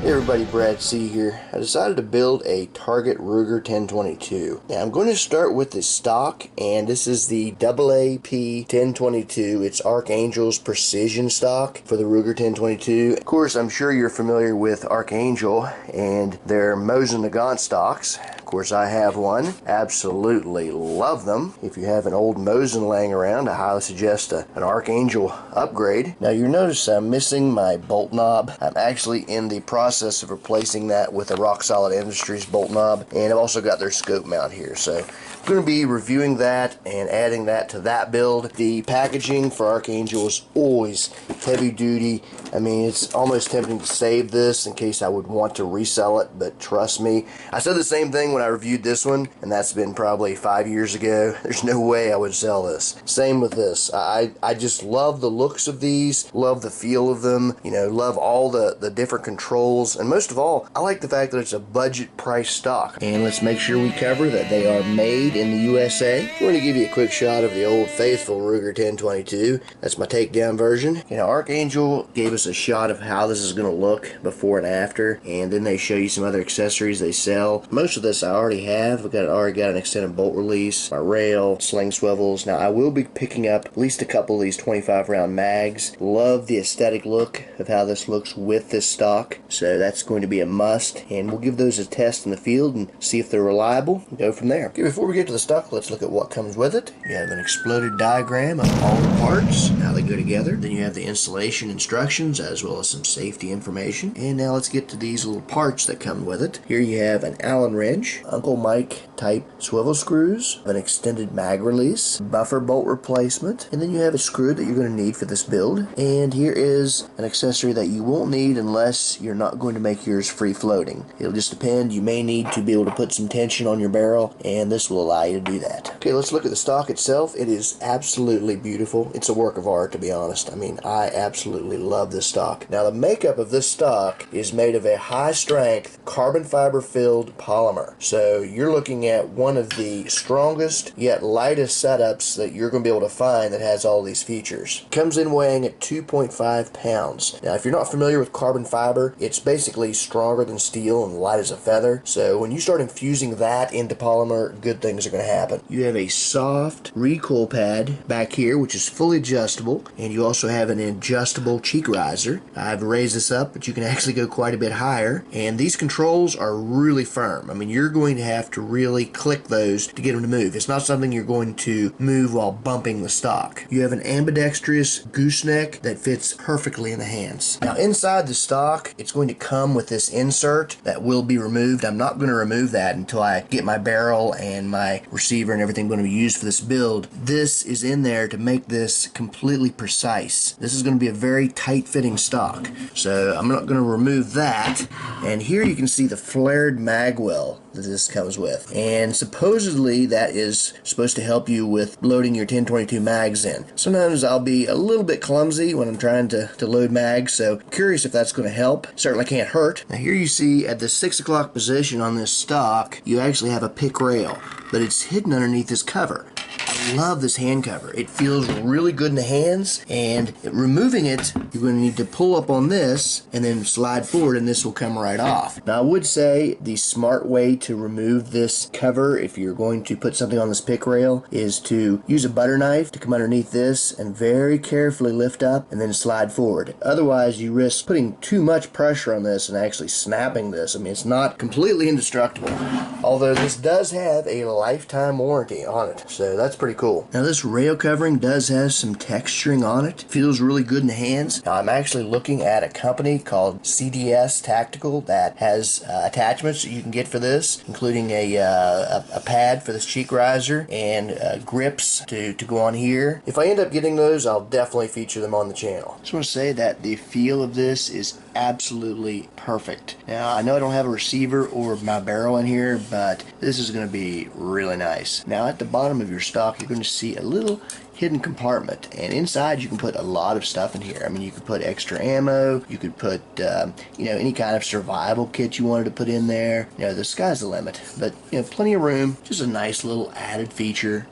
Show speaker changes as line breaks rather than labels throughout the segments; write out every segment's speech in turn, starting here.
Hey everybody, Brad C here. I decided to build a Target Ruger 1022. Now I'm going to start with the stock, and this is the AAP1022. It's Archangel's Precision Stock for the Ruger 1022. Of course, I'm sure you're familiar with Archangel and their Mosin Nagant stocks. Of course, I have one. Absolutely love them. If you have an old Mosin laying around, I highly suggest an Archangel upgrade. Now you'll notice I'm missing my bolt knob. I'm actually in the process of replacing that with a Rock Solid Industries bolt knob, and I've also got their scope mount here. So I'm going to be reviewing that and adding that to that build. The packaging for Archangel is always heavy duty. I mean, it's almost tempting to save this in case I would want to resell it, but trust me, I said the same thing when I reviewed this one, and that's been probably 5 years ago. There's no way I would sell this. Same with this. I just love the looks of these, love the feel of them, you know, love all the different controls, and most of all, I like the fact that it's a budget price stock. And let's make sure we cover that they are made in the USA. I'm going to give you a quick shot of the old faithful Ruger 1022. That's my takedown version. You know, Archangel gave us a shot of how this is going to look before and after, and then they show you some other accessories they sell. Most of this I already have. I've already got an extended bolt release, my rail, sling swivels. Now I will be picking up at least a couple of these 25 round mags. Love the aesthetic look of how this looks with this stock, so that's going to be a must, and we'll give those a test in the field and see if they're reliable and go from there. Okay, before we get to the stock, let's look at what comes with it. You have an exploded diagram of all the parts, how they go together. Then you have the installation instructions as well as some safety information. And now let's get to these little parts that come with it. Here you have an Allen wrench, Uncle Mike type swivel screws, an extended mag release, buffer bolt replacement, and then you have a screw that you're going to need for this build. And here is an accessory that you won't need unless you're not going to make yours free floating. It'll just depend. You may need to be able to put some tension on your barrel, and this will allow you to do that. Okay, let's look at the stock itself. It is absolutely beautiful. It's a work of art, to be honest. I mean, I absolutely love this stock. Now the makeup of this stock is made of a high strength carbon fiber filled polymer. So you're looking at one of the strongest yet lightest setups that you're going to be able to find that has all these features. It comes in weighing at 2.5 pounds. Now if you're not familiar with carbon fiber, it's basically stronger than steel and light as a feather. So when you start infusing that into polymer, good things are going to happen. You have a soft recoil pad back here which is fully adjustable, and you also have an adjustable cheek riser. I've raised this up, but you can actually go quite a bit higher, and these controls are really firm. I mean, you're going to have to really click those to get them to move. It's not something you're going to move while bumping the stock. You have an ambidextrous gooseneck that fits perfectly in the hands. Now inside the stock, it's going to come with this insert that will be removed. I'm not going to remove that until I get my barrel and my receiver and everything going to be used for this build. This is in there to make this completely precise. This is going to be a very tight fitting stock, so I'm not going to remove that. And here you can see the flared mag well that this comes with, and supposedly that is supposed to help you with loading your 1022 mags in. Sometimes I'll be a little bit clumsy when I'm trying to load mags, so curious if that's going to help. Certainly can't hurt. Now here you see at the 6 o'clock position on this stock, you actually have a pick rail, but it's hidden underneath this cover. I love this hand cover. It feels really good in the hands, and removing it, you're going to need to pull up on this and then slide forward, and this will come right off. Now I would say the smart way to remove this cover if you're going to put something on this pick rail is to use a butter knife to come underneath this and very carefully lift up and then slide forward. Otherwise you risk putting too much pressure on this and actually snapping this. I mean, it's not completely indestructible, although this does have a lifetime warranty on it, so that's pretty cool. Now this rail covering does have some texturing on it. Feels really good in the hands. Now I'm actually looking at a company called CDS Tactical that has attachments that you can get for this, including a pad for this cheek riser and grips to go on here. If I end up getting those, I'll definitely feature them on the channel. I just want to say that the feel of this is absolutely perfect. Now I know I don't have a receiver or my barrel in here, but this is going to be really nice. Now at the bottom of your stock, you're going to see a little hidden compartment, and inside you can put a lot of stuff in here. I mean, you could put extra ammo, you could put you know, any kind of survival kit you wanted to put in there. You know, the sky's the limit, but you know, plenty of room. Just a nice little added feature.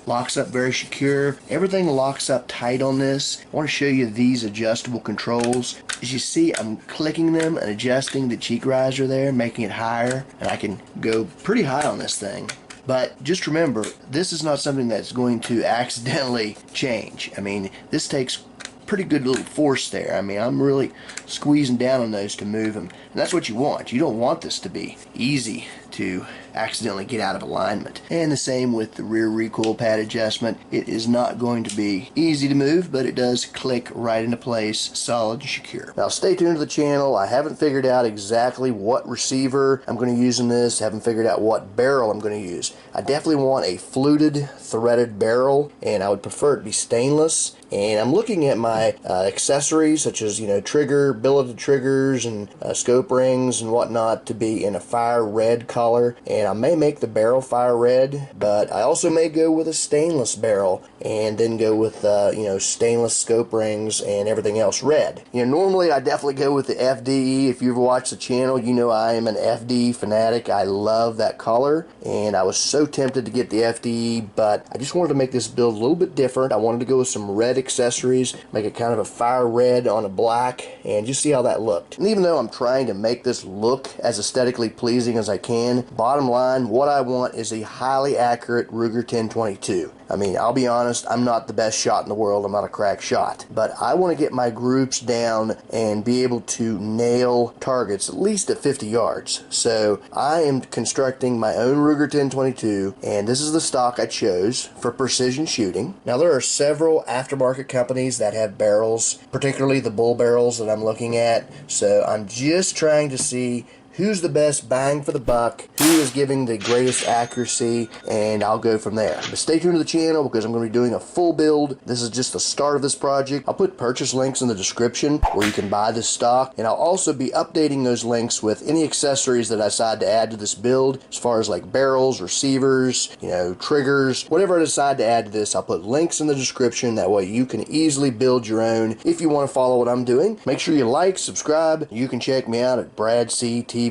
locks up very secure. Everything locks up tight on this. I want to show you these adjustable controls. As you see, I'm clicking them and adjusting the cheek riser there, making it higher, and I can go pretty high on this thing. But just remember, this is not something that's going to accidentally change. I mean, this takes pretty good little force there. I mean, I'm really squeezing down on those to move them, and that's what you want. You don't want this to be easy to accidentally get out of alignment. And the same with the rear recoil pad adjustment. It is not going to be easy to move, but it does click right into place, solid and secure. Now stay tuned to the channel. I haven't figured out exactly what receiver I'm going to use in this. Haven't figured out what barrel I'm going to use. I definitely want a fluted threaded barrel, and I would prefer it to be stainless. And I'm looking at my accessories, such as, you know, trigger, billeted triggers, and scope rings and whatnot, to be in a fire red color. And I may make the barrel fire red, but I also may go with a stainless barrel and then go with you know, stainless scope rings and everything else red. You know, normally I definitely go with the FDE. If you've watched the channel, you know I am an FDE fanatic. I love that color, and I was so tempted to get the FDE, but I just wanted to make this build a little bit different. I wanted to go with some red accessories, make it kind of a fire red on a black, and just see how that looked. And even though I'm trying to make this look as aesthetically pleasing as I can, bottom line, what I want is a highly accurate Ruger 1022. I mean, I'll be honest, I'm not the best shot in the world. I'm not a crack shot. But I want to get my groups down and be able to nail targets at least at 50 yards. So I am constructing my own Ruger 1022, and this is the stock I chose for precision shooting. Now, there are several aftermarket companies that have barrels, particularly the bull barrels that I'm looking at. So I'm just trying to see who's the best bang for the buck, who is giving the greatest accuracy, and I'll go from there. But stay tuned to the channel because I'm going to be doing a full build. This is just the start of this project. I'll put purchase links in the description where you can buy this stock, and I'll also be updating those links with any accessories that I decide to add to this build, as far as like barrels, receivers, you know, triggers, whatever I decide to add to this. I'll put links in the description. That way you can easily build your own if you want to follow what I'm doing. Make sure you like, subscribe. You can check me out at bradctv.com.